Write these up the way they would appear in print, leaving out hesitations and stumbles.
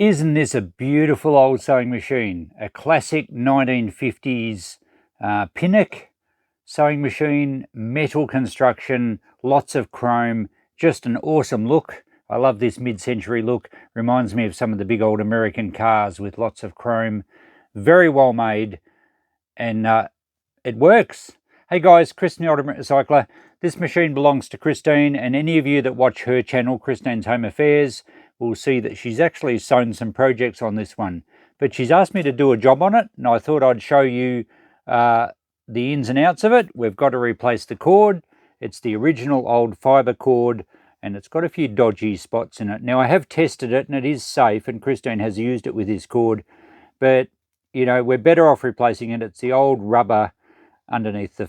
Isn't this a beautiful old sewing machine? A classic 1950s Pinnock sewing machine, metal construction, lots of chrome, just an awesome look. I love this mid-century look. Reminds me of some of the big old American cars with lots of chrome. Very well made, and it works. Hey guys, Christine the Ultimate Recycler. This machine belongs to Christine, and any of you that watch her channel, Christine's Home Affairs, will see that she's actually sewn some projects on this one. But she's asked me to do a job on it, and I thought I'd show you the ins and outs of it. We've got to replace the cord. It's the original old fibre cord, and it's got a few dodgy spots in it. Now, I have tested it, and it is safe, and Christine has used it with this cord, but you know, we're better off replacing it. It's the old rubber underneath the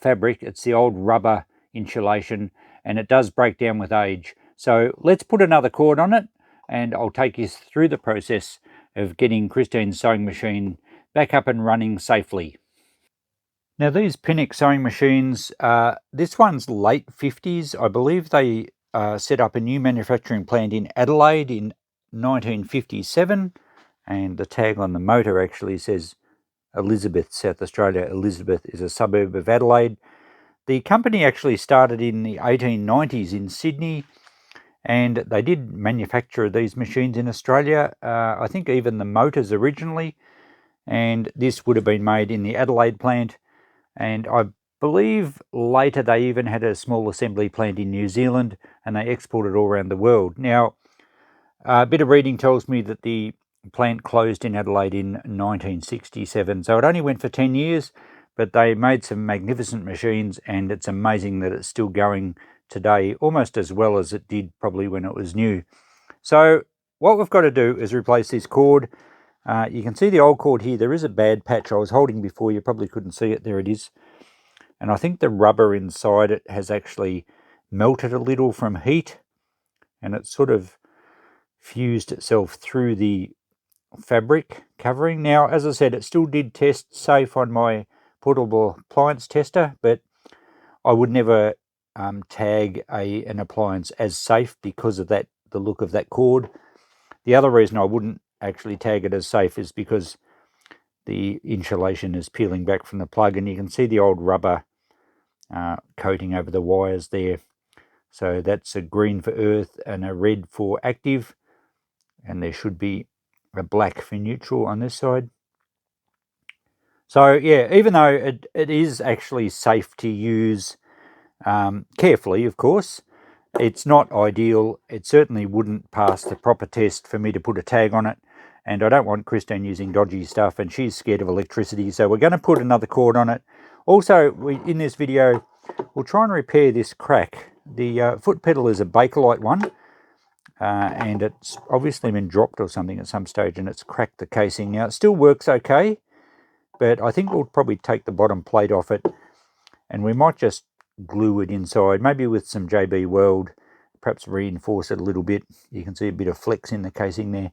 fabric. It's the old rubber insulation, and it does break down with age. So let's put another cord on it, and I'll take you through the process of getting Christine's sewing machine back up and running safely. Now, these Pinnock sewing machines, this one's late 50s. I believe they set up a new manufacturing plant in Adelaide in 1957. And the tag on the motor actually says Elizabeth, South Australia. Elizabeth is a suburb of Adelaide. The company actually started in the 1890s in Sydney, and they did manufacture these machines in Australia. I think even the motors originally, and this would have been made in the Adelaide plant. And I believe later they even had a small assembly plant in New Zealand, and they exported all around the world. Now, a bit of reading tells me that the plant closed in Adelaide in 1967, so it only went for 10 years, but they made some magnificent machines, and it's amazing that it's still going today almost as well as it did probably when it was new. So what we've got to do is replace this cord. You can see the old cord here. There is a bad patch I was holding before. You probably couldn't see it. There it is. And I think the rubber inside it has actually melted a little from heat, and it's sort of fused itself through the fabric covering. Now, as I said, it still did test safe on my portable appliance tester, but I would never tag an appliance as safe because of that, the look of that cord. The other reason I wouldn't actually tag it as safe is because the insulation is peeling back from the plug, and you can see the old rubber coating over the wires there. So that's a green for earth and a red for active, and there should be a black for neutral on this side. So yeah, even though it is actually safe to use carefully, of course, it's not ideal. It certainly wouldn't pass the proper test for me to put a tag on it, and I don't want Christine using dodgy stuff, and she's scared of electricity, so we're going to put another cord on it. Also, in this video, we'll try and repair this crack. The foot pedal is a Bakelite one, and it's obviously been dropped or something at some stage, and it's cracked the casing. Now, it still works okay, but I think we'll probably take the bottom plate off it, and we might just glue it inside, maybe with some JB Weld, perhaps reinforce it a little bit. You can see a bit of flex in the casing there.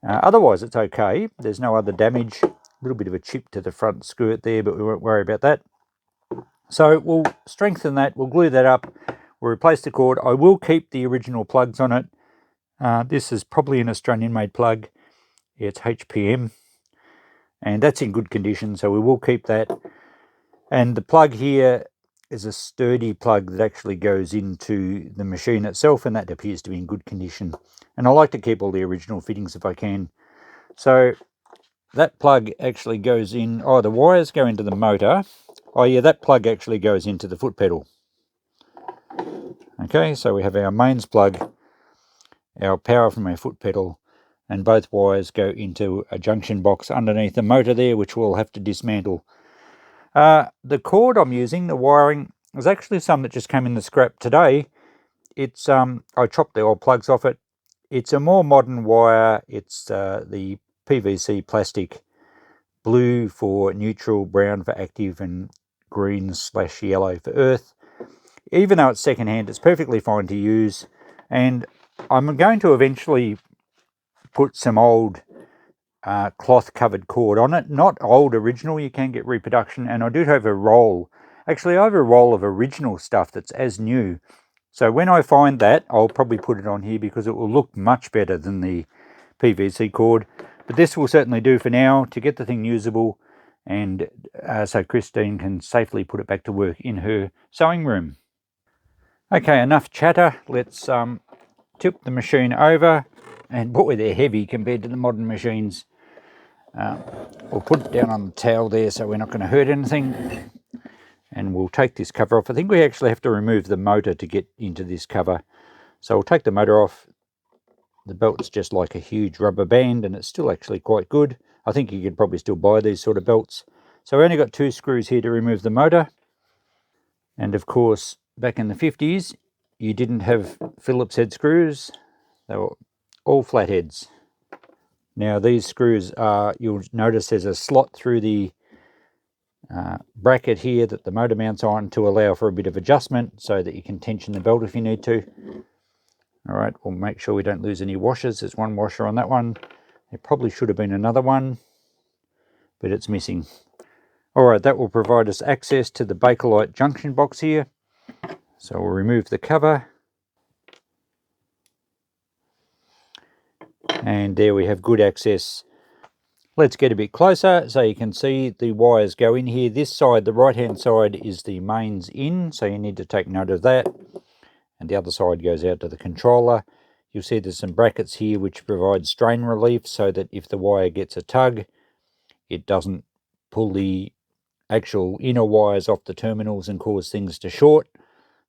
Otherwise, it's okay. There's no other damage. A little bit of a chip to the front skirt there, but we won't worry about that. So we'll strengthen that. We'll glue that up. We'll replace the cord. I will keep the original plugs on it. This is probably an Australian-made plug. Yeah, it's HPM, and that's in good condition, so we will keep that. And the plug here is a sturdy plug that actually goes into the machine itself, and that appears to be in good condition. And I like to keep all the original fittings if I can. So that plug actually goes in. Oh, the wires go into the motor. Oh yeah, that plug actually goes into the foot pedal. Okay, so we have our mains plug, our power from our foot pedal, and both wires go into a junction box underneath the motor there, which we'll have to dismantle. The cord I'm using, the wiring, is actually some that just came in the scrap today. It's I chopped the old plugs off it. It's a more modern wire. It's the PVC plastic, blue for neutral, brown for active, and green/yellow for earth. Even though it's secondhand, it's perfectly fine to use. And I'm going to eventually put some old cloth covered cord on it. Not old original, you can get reproduction. And I do have a roll. Actually, I have a roll of original stuff that's as new. So when I find that, I'll probably put it on here because it will look much better than the PVC cord. But this will certainly do for now to get the thing usable, and so Christine can safely put it back to work in her sewing room. Okay, enough chatter. Let's tip the machine over, and boy, they're heavy compared to the modern machines. We'll put it down on the towel there so we're not going to hurt anything, and we'll take this cover off. I think we actually have to remove the motor to get into this cover, so we'll take the motor off. The belt's just like a huge rubber band, and it's still actually quite good. I think you could probably still buy these sort of belts. So we only got 2 screws here to remove the motor. And of course, back in the 50s, you didn't have Phillips head screws. They were all flatheads. Now these screws are, you'll notice there's a slot through the bracket here that the motor mounts on to allow for a bit of adjustment so that you can tension the belt if you need to. All right, we'll make sure we don't lose any washers. There's one washer on that one. There probably should have been another one, but it's missing. All right, that will provide us access to the Bakelite junction box here. So we'll remove the cover. And there we have good access. Let's get a bit closer so you can see the wires go in here. This side, the right-hand side, is the mains in, so you need to take note of that. And the other side goes out to the controller. You'll see there's some brackets here which provide strain relief so that if the wire gets a tug, it doesn't pull the actual inner wires off the terminals and cause things to short.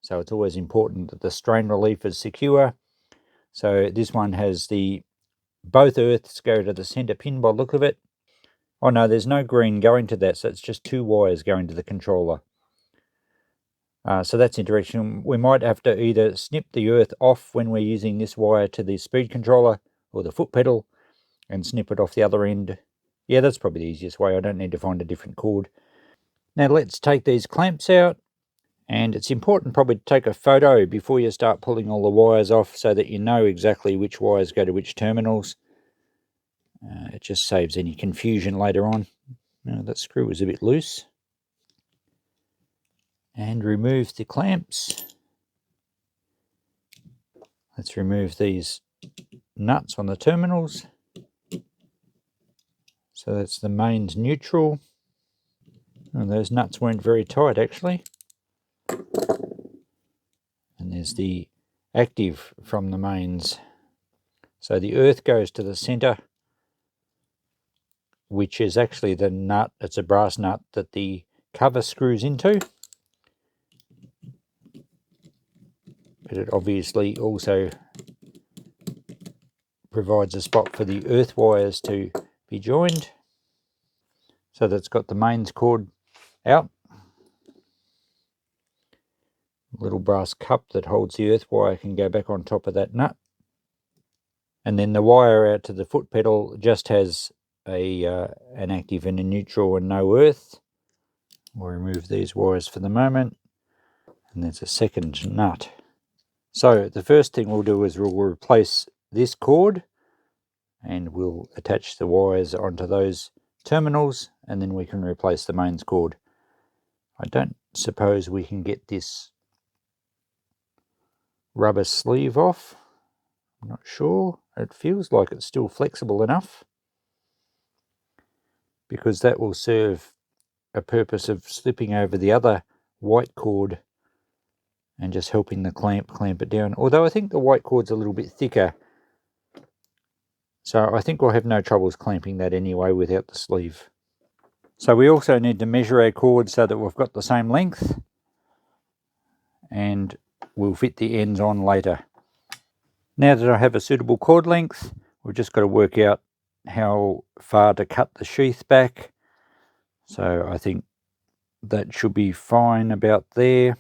So it's always important that the strain relief is secure. So this one has both earths go to the center pin by the look of it. Oh no, there's no green going to that, so it's just 2 wires going to the controller. So that's interesting. We might have to either snip the earth off when we're using this wire to the speed controller or the foot pedal and snip it off the other end. Yeah, that's probably the easiest way. I don't need to find a different cord. Now let's take these clamps out, and it's important probably to take a photo before you start pulling all the wires off so that you know exactly which wires go to which terminals. It just saves any confusion later on. Now, that screw is a bit loose. And remove the clamps. Let's remove these nuts on the terminals. So that's the mains neutral. And those nuts weren't very tight actually. And there's the active from the mains. So the earth goes to the center, which is actually the nut. It's a brass nut that the cover screws into. But it obviously also provides a spot for the earth wires to be joined. So that's got the mains cord out. A little brass cup that holds the earth wire can go back on top of that nut. And then the wire out to the foot pedal just has an active and a neutral and no earth. We'll remove these wires for the moment. And there's a second nut. So the first thing we'll do is we'll replace this cord, and we'll attach the wires onto those terminals, and then we can replace the mains cord. I don't suppose we can get this rubber sleeve off. I'm not sure. It feels like it's still flexible enough, because that will serve a purpose of slipping over the other white cord and just helping the clamp it down. Although I think the white cord's a little bit thicker, so I think we'll have no troubles clamping that anyway without the sleeve. So we also need to measure our cord so that we've got the same length, and we'll fit the ends on later. Now that I have a suitable cord length, we've just got to work out how far to cut the sheath back. So I think that should be fine about there.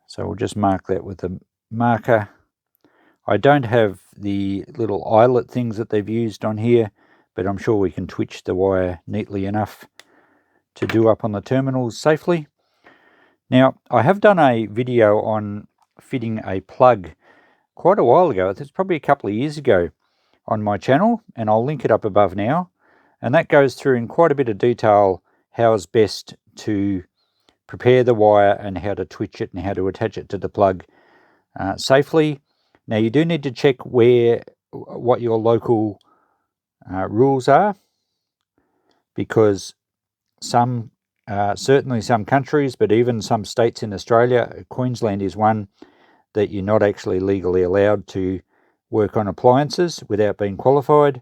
So we'll just mark that with a marker. I don't have the little eyelet things that they've used on here, but I'm sure we can twitch the wire neatly enough to do up on the terminals safely. Now, I have done a video on fitting a plug quite a while ago. It's probably a couple of years ago on my channel, and I'll link it up above now. And that goes through in quite a bit of detail how is best to prepare the wire and how to twitch it and how to attach it to the plug safely. Now you do need to check where what your local rules are, because certainly some countries, but even some states in Australia, Queensland is one, that you're not actually legally allowed to work on appliances without being qualified.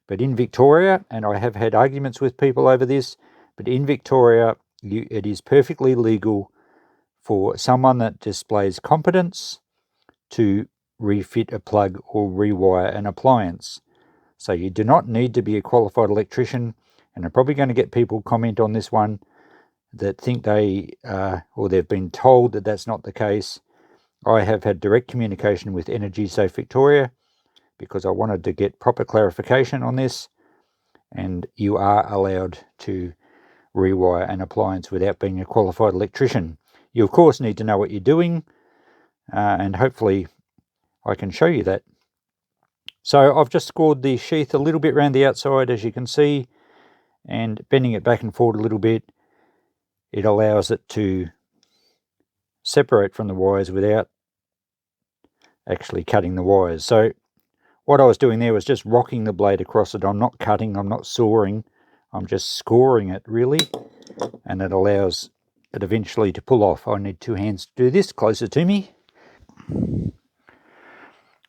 But in Victoria, and I have had arguments with people over this, but in Victoria, it is perfectly legal for someone that displays competence to refit a plug or rewire an appliance. So you do not need to be a qualified electrician, and I'm probably going to get people comment on this one that think or they've been told that that's not the case. I have had direct communication with Energy Safe Victoria because I wanted to get proper clarification on this, and you are allowed to rewire an appliance without being a qualified electrician. You of course need to know what you're doing, and hopefully I can show you that. So I've just scored the sheath a little bit around the outside, as you can see, and bending it back and forward a little bit, it allows it to separate from the wires without actually cutting the wires. So what I was doing there was just rocking the blade across it. I'm not cutting, I'm not sawing, I'm just scoring it really, and it allows it eventually to pull off. I need two hands to do this, closer to me.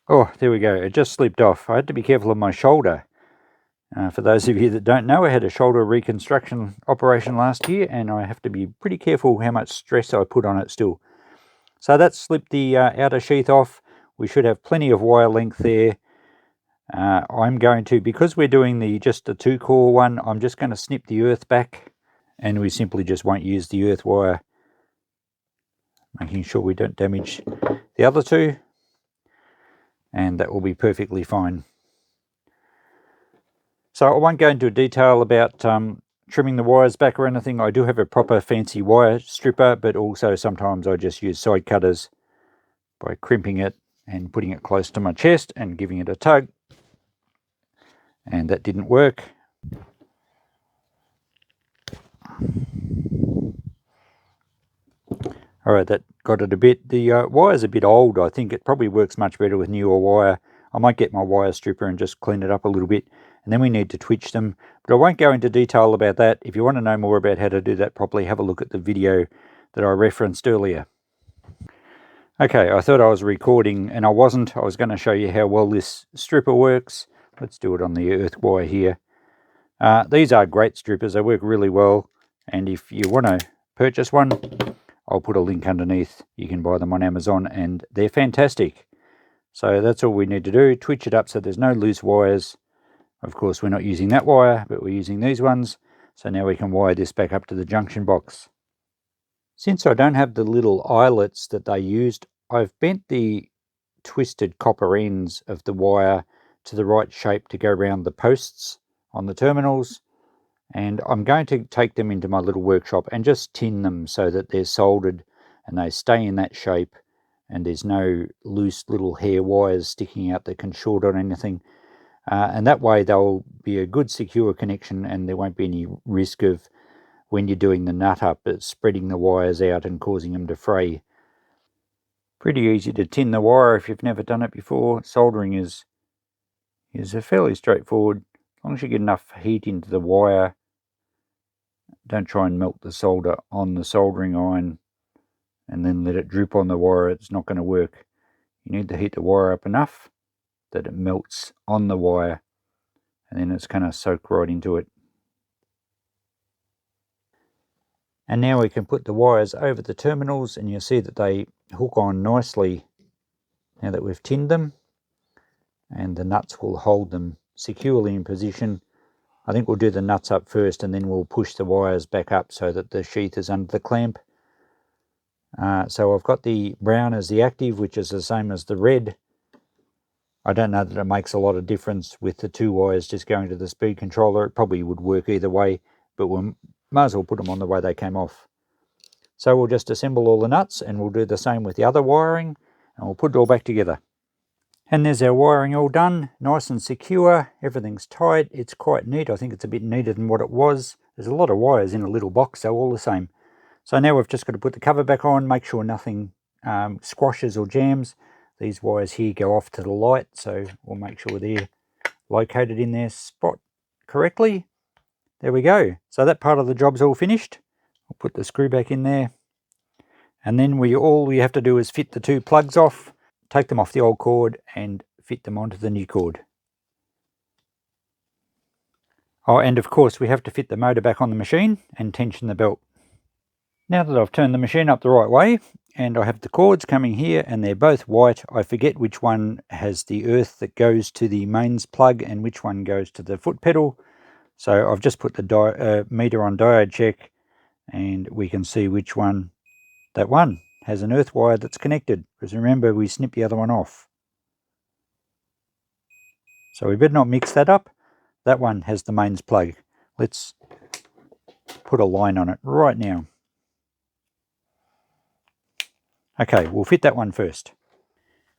Oh, there we go, it just slipped off. I had to be careful of my shoulder. For those of you that don't know, I had a shoulder reconstruction operation last year, and I have to be pretty careful how much stress I put on it still. So that slipped the outer sheath off. We should have plenty of wire length there. I'm going to, because we're doing just the 2-core one, I'm just going to snip the earth back, and we simply just won't use the earth wire, making sure we don't damage the other two, and that will be perfectly fine. So I won't go into detail about trimming the wires back or anything. I do have a proper fancy wire stripper, but also sometimes I just use side cutters by crimping it and putting it close to my chest and giving it a tug. And that didn't work. Alright, that got it a bit. The wire's a bit old. I think it probably works much better with newer wire. I might get my wire stripper and just clean it up a little bit, and then we need to twitch them. But I won't go into detail about that. If you want to know more about how to do that properly, have a look at the video that I referenced earlier. Okay, I thought I was recording, and I wasn't. I was going to show you how well this stripper works. Let's do it on the earth wire here. These are great strippers. They work really well, and if you want to purchase one, I'll put a link underneath. You can buy them on Amazon, and they're fantastic. So that's all we need to do. Twitch it up so there's no loose wires. Of course, we're not using that wire, but we're using these ones. So now we can wire this back up to the junction box. Since I don't have the little eyelets that they used, I've bent the twisted copper ends of the wire to the right shape to go around the posts on the terminals. And I'm going to take them into my little workshop and just tin them so that they're soldered and they stay in that shape, and there's no loose little hair wires sticking out that can short on anything. And that way they'll be a good secure connection, and there won't be any risk of, when you're doing the nut up, spreading the wires out and causing them to fray. Pretty easy to tin the wire if you've never done it before. Soldering is fairly straightforward. As long as you get enough heat into the wire, don't try and melt the solder on the soldering iron and then let it drip on the wire. It's not going to work. You need to heat the wire up enough that it melts on the wire, and then it's going to soak right into it. And now we can put the wires over the terminals, and you'll see that they hook on nicely now that we've tinned them, and the nuts will hold them securely in position. I think we'll do the nuts up first, and then we'll push the wires back up so that the sheath is under the clamp. So I've got the brown as the active, which is the same as the red. I don't know that it makes a lot of difference with the two wires just going to the speed controller. It probably would work either way, but we might as well put them on the way they came off. So we'll just assemble all the nuts, and we'll do the same with the other wiring, and we'll put it all back together. And there's our wiring all done, nice and secure. Everything's tight. It's quite neat. I think it's a bit neater than what it was. There's a lot of wires in a little box, so all the same. So now we've just got to put the cover back on, make sure nothing squashes or jams. These wires here go off to the light, so we'll make sure they're located in their spot correctly. There we go. So that part of the job's all finished. I'll put the screw back in there. And then all we have to do is fit the two plugs off, take them off the old cord and fit them onto the new cord. Oh, and of course we have to fit the motor back on the machine and tension the belt. Now that I've turned the machine up the right way and I have the cords coming here and they're both white, I forget which one has the earth that goes to the mains plug and which one goes to the foot pedal. So I've just put the meter on diode check and we can see which one, that one has an earth wire that's connected, because remember we snipped the other one off. So we better not mix that up. That one has the mains plug. Let's put a line on it right now. Okay, we'll fit that one first.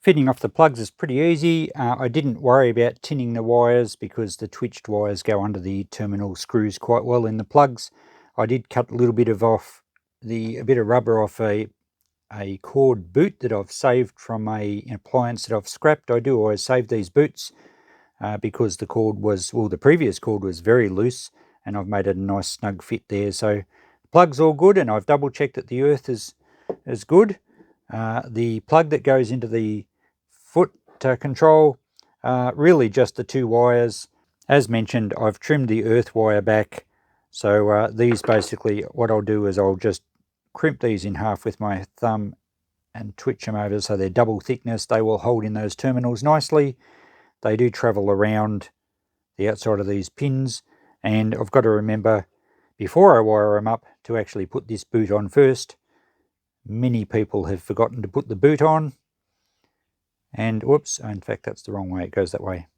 Fitting off the plugs is pretty easy. I didn't worry about tinning the wires because the twitched wires go under the terminal screws quite well in the plugs. I did cut a little bit of a bit of rubber off a cord boot that I've saved from an appliance that I've scrapped. I do always save these boots because the cord was, well, the previous cord was very loose and I've made it a nice snug fit there. So the plug's all good and I've double checked that the earth is good. The plug that goes into the foot control, really just the two wires. As mentioned, I've trimmed the earth wire back. So these basically, what I'll do is I'll just crimp these in half with my thumb and twitch them over so they're double thickness. They will hold in those terminals nicely. They do travel around the outside of these pins, and I've got to remember before I wire them up to actually put this boot on first. Many people have forgotten to put the boot on, and whoops, in fact that's the wrong way, it goes that way.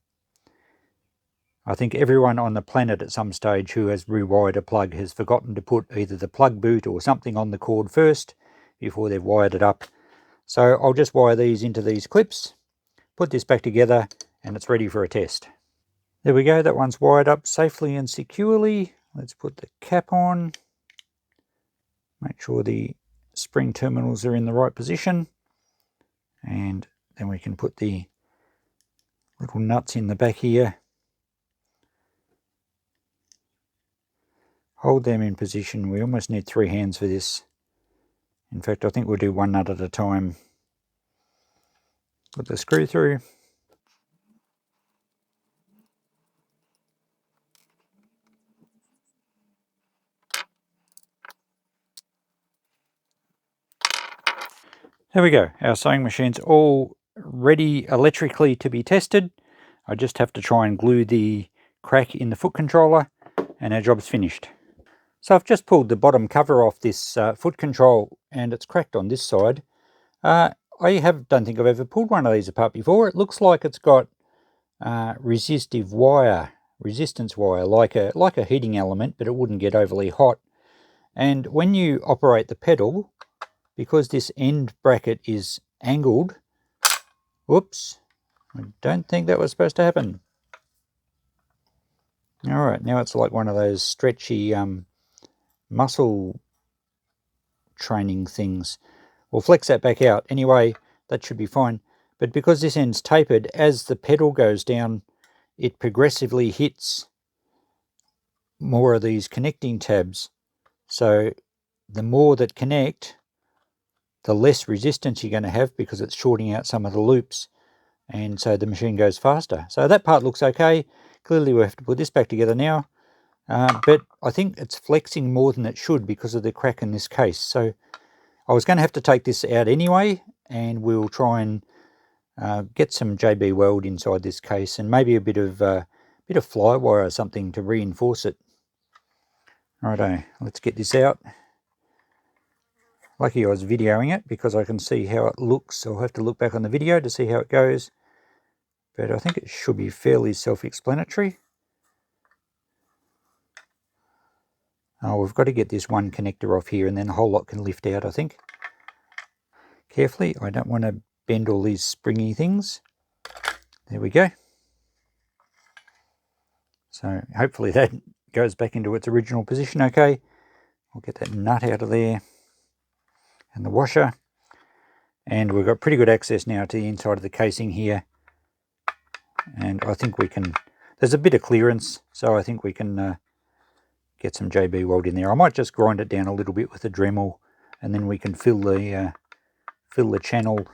I think everyone on the planet at some stage who has rewired a plug has forgotten to put either the plug boot or something on the cord first before they've wired it up. So I'll just wire these into these clips, put this back together, and it's ready for a test. There we go, that one's wired up safely and securely. Let's put the cap on, make sure the spring terminals are in the right position, and then we can put the little nuts in the back here. Hold them in position. We almost need 3 hands for this. In fact, I think we'll do one nut at a time. Put the screw through. There we go. Our sewing machine's all ready electrically to be tested. I just have to try and glue the crack in the foot controller and our job's finished. So I've just pulled the bottom cover off this foot control and it's cracked on this side. I don't think I've ever pulled one of these apart before. It looks like it's got resistance wire, like a heating element, but it wouldn't get overly hot. And when you operate the pedal, because this end bracket is angled, whoops, I don't think that was supposed to happen. All right, now it's like one of those stretchy muscle training things. We'll flex that back out. Anyway, that should be fine. But because this end's tapered, as the pedal goes down, it progressively hits more of these connecting tabs. So the more that connect, the less resistance you're going to have because it's shorting out some of the loops, and so the machine goes faster. So that part looks okay. Clearly we have to put this back together now, but I think it's flexing more than it should because of the crack in this case. So I was going to have to take this out anyway, and we'll try and get some JB Weld inside this case and maybe a bit of fly wire or something to reinforce it. Righto, let's get this out. Lucky I was videoing it because I can see how it looks. I'll have to look back on the video to see how it goes. But I think it should be fairly self-explanatory. Oh, we've got to get this one connector off here and then the whole lot can lift out, I think. Carefully, I don't want to bend all these springy things. There we go. So hopefully that goes back into its original position okay. We'll get that nut out of there and the washer. And we've got pretty good access now to the inside of the casing here. And I think we can, there's a bit of clearance, so I think we can get some JB Weld in there. I might just grind it down a little bit with a Dremel, and then we can fill the channel.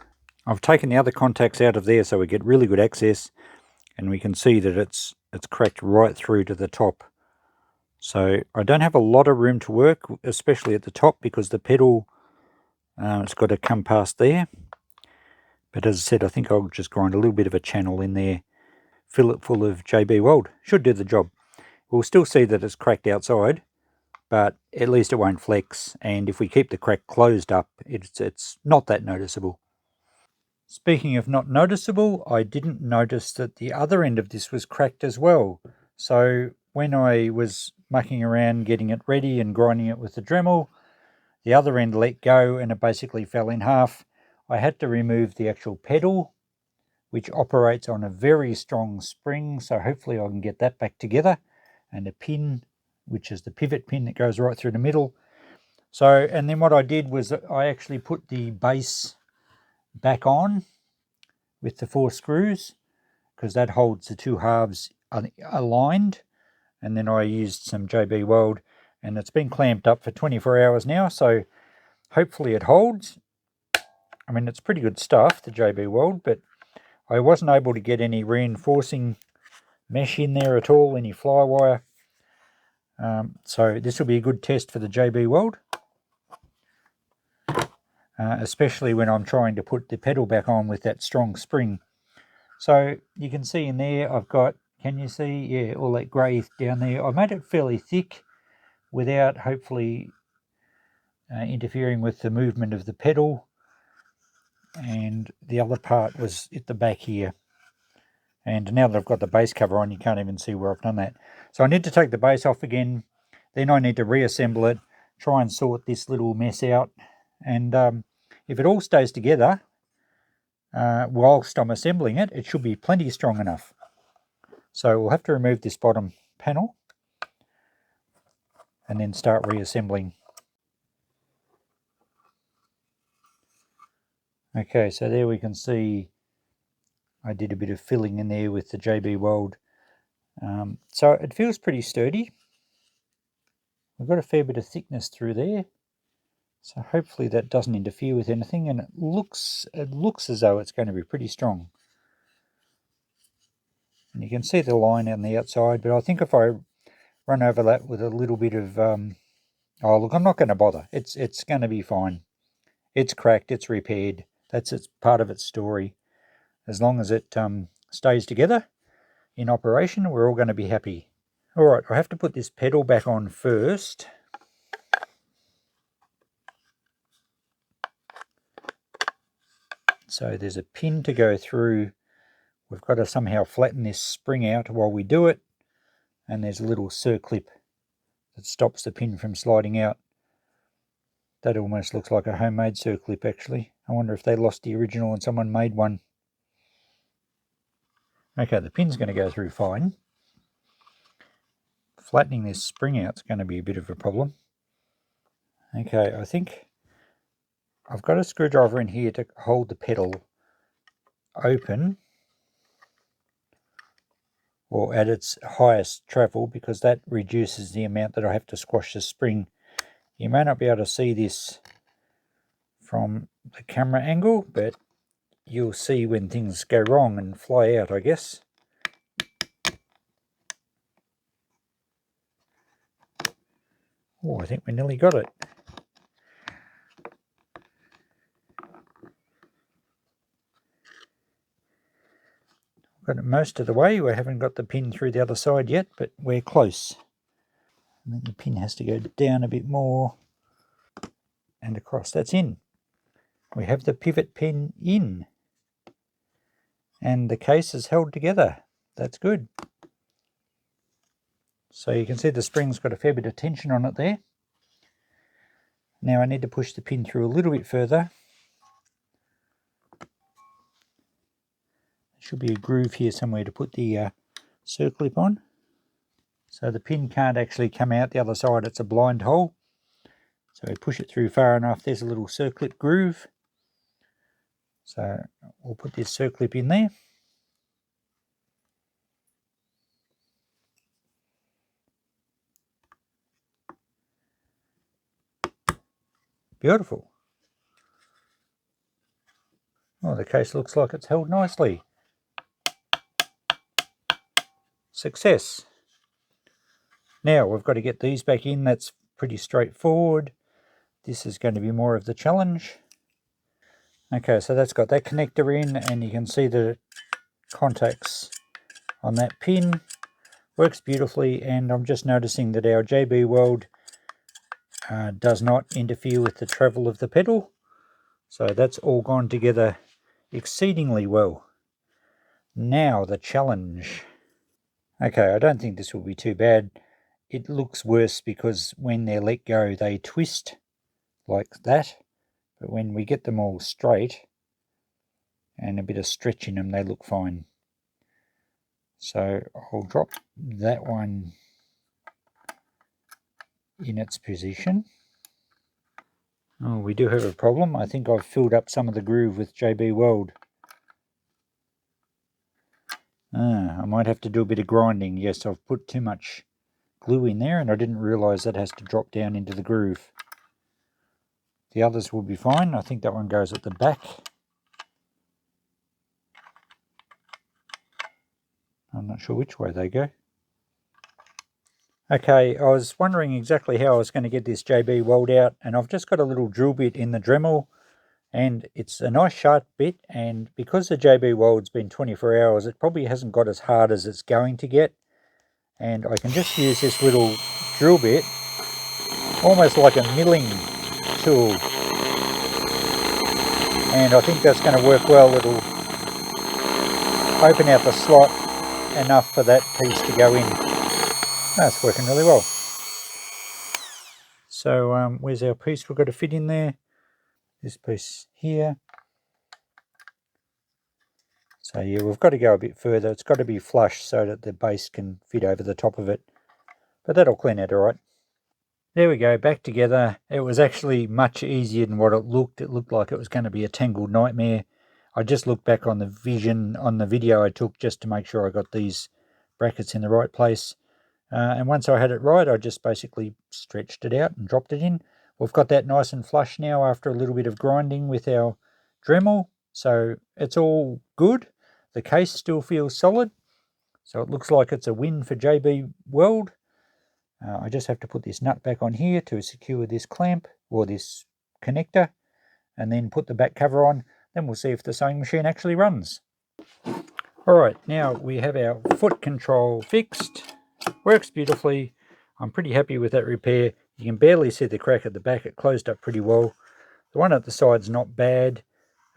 I've taken the other contacts out of there so we get really good access, and we can see that it's cracked right through to the top. So I don't have a lot of room to work, especially at the top, because the pedal, it's got to come past there. But as I said, I think I'll just grind a little bit of a channel in there, fill it full of JB Weld. Should do the job. We'll still see that it's cracked outside, but at least it won't flex. And if we keep the crack closed up, it's not that noticeable. Speaking of not noticeable, I didn't notice that the other end of this was cracked as well. So when I was mucking around getting it ready and grinding it with the Dremel, the other end let go and it basically fell in half. I had to remove the actual pedal, which operates on a very strong spring, so hopefully I can get that back together, and a pin, which is the pivot pin that goes right through the middle. So, and then what I did was I actually put the base back on with the 4 screws, because that holds the 2 halves aligned, and then I used some JB Weld, and it's been clamped up for 24 hours now, so hopefully it holds. I mean, it's pretty good stuff, the JB Weld, but I wasn't able to get any reinforcing mesh in there at all, any fly wire. So this will be a good test for the JB Weld, especially when I'm trying to put the pedal back on with that strong spring. So you can see in there I've got, can you see? Yeah, all that grey down there. I made it fairly thick without hopefully interfering with the movement of the pedal. And the other part was at the back here. And now that I've got the base cover on, you can't even see where I've done that. So I need to take the base off again. Then I need to reassemble it, try and sort this little mess out. And if it all stays together whilst I'm assembling it, it should be plenty strong enough. So we'll have to remove this bottom panel and then start reassembling. Okay, so there we can see I did a bit of filling in there with the JB Weld. So it feels pretty sturdy. We've got a fair bit of thickness through there. So hopefully that doesn't interfere with anything, and it looks as though it's going to be pretty strong. And you can see the line on the outside, but I think if I run over that with a little bit of, oh look, I'm not going to bother. It's going to be fine. It's cracked, it's repaired. That's part of its story. As long as it stays together in operation, we're all going to be happy. All right, I have to put this pedal back on first. So there's a pin to go through. We've got to somehow flatten this spring out while we do it. And there's a little circlip that stops the pin from sliding out. That almost looks like a homemade circlip actually. I wonder if they lost the original and someone made one. Okay, the pin's going to go through fine. Flattening this spring out is going to be a bit of a problem. Okay, I think I've got a screwdriver in here to hold the pedal open, or at its highest travel, because that reduces the amount that I have to squash the spring. You may not be able to see this from the camera angle, but you'll see when things go wrong and fly out, I guess. Oh, I think we nearly got it. Got it most of the way. We haven't got the pin through the other side yet, but we're close. And then the pin has to go down a bit more and across. That's in. We have the pivot pin in. And the case is held together. That's good. So you can see the spring's got a fair bit of tension on it there. Now I need to push the pin through a little bit further. There should be a groove here somewhere to put the circlip on. So the pin can't actually come out the other side, it's a blind hole. So we push it through far enough, there's a little circlip groove. So we'll put this circlip in there. Beautiful. Oh, the case looks like it's held nicely. Success. Now we've got to get these back in. That's pretty straightforward. This is going to be more of the challenge. Okay, so that's got that connector in, and you can see that it contacts on that pin. Works beautifully, and I'm just noticing that our JB Weld does not interfere with the travel of the pedal. So that's all gone together exceedingly well. Now the challenge. Okay, I don't think this will be too bad. It looks worse because when they're let go, they twist like that. But when we get them all straight and a bit of stretch in them, they look fine. So I'll drop that one in its position. Oh, we do have a problem. I think I've filled up some of the groove with JB Weld. I might have to do a bit of grinding. Yes, I've put too much glue in there and I didn't realise that has to drop down into the groove. The others will be fine. I think that one goes at the back. I'm not sure which way they go. Okay, I was wondering exactly how I was going to get this JB Weld out, and I've just got a little drill bit in the Dremel, and it's a nice sharp bit, and because the JB Weld's been 24 hours, it probably hasn't got as hard as it's going to get, and I can just use this little drill bit, almost like a milling tool, and I think that's going to work well. It'll open out the slot enough for that piece to go in. That's working really well. So where's our piece we've got to fit in there? This piece here. So yeah, we've got to go a bit further. It's got to be flush so that the base can fit over the top of it. But that'll clean out all right. There we go, back together. It was actually much easier than what it looked. It looked like it was going to be a tangled nightmare. I just looked back on the video I took just to make sure I got these brackets in the right place. And once I had it right, I just basically stretched it out and dropped it in. We've got that nice and flush now after a little bit of grinding with our Dremel. So it's all good. The case still feels solid. So it looks like it's a win for JB Weld. I just have to put this nut back on here to secure this clamp or this connector, and then put the back cover on. Then we'll see if the sewing machine actually runs. Alright, now we have our foot control fixed. Works beautifully. I'm pretty happy with that repair. You can barely see the crack at the back. It closed up pretty well. The one at the side's not bad.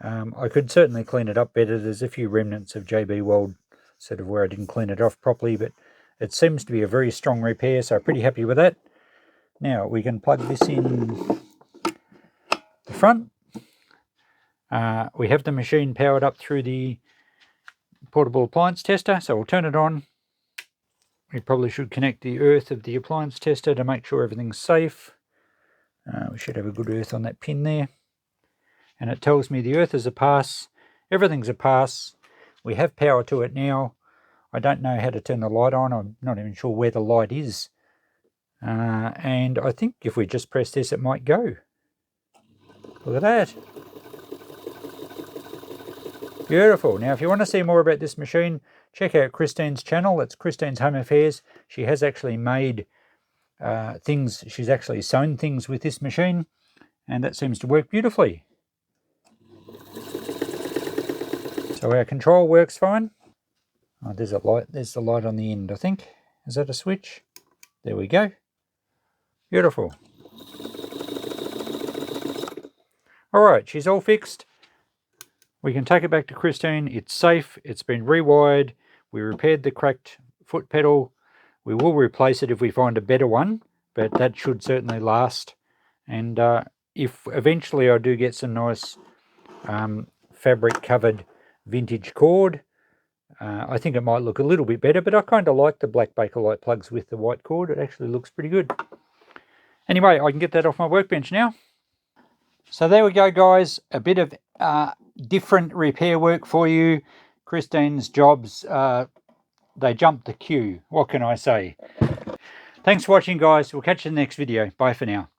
I could certainly clean it up better. There's a few remnants of JB Weld sort of where I didn't clean it off properly, but it seems to be a very strong repair, so pretty happy with that. Now we can plug this in the front. We have the machine powered up through the portable appliance tester, so we'll turn it on. We probably should connect the earth of the appliance tester to make sure everything's safe. We should have a good earth on that pin there. And it tells me the earth is a pass. Everything's a pass. We have power to it now. I don't know how to turn the light on. I'm not even sure where the light is. And I think if we just press this, it might go. Look at that. Beautiful. Now, if you want to see more about this machine, check out Christine's channel. It's Christine's Home Affairs. She has actually made things. She's actually sewn things with this machine, and that seems to work beautifully. So our control works fine. Oh, there's a light. There's the light on the end, I think. Is that a switch? There we go. Beautiful. All right, she's all fixed. We can take it back to Christine. It's safe. It's been rewired. We repaired the cracked foot pedal. We will replace it if we find a better one, but that should certainly last. And if eventually I do get some nice fabric covered vintage cord, I think it might look a little bit better, but I kind of like the black Bakelite plugs with the white cord. It actually looks pretty good. Anyway, I can get that off my workbench now. So there we go, guys. A bit of different repair work for you. Christine's jobs, they jumped the queue. What can I say? Thanks for watching, guys. We'll catch you in the next video. Bye for now.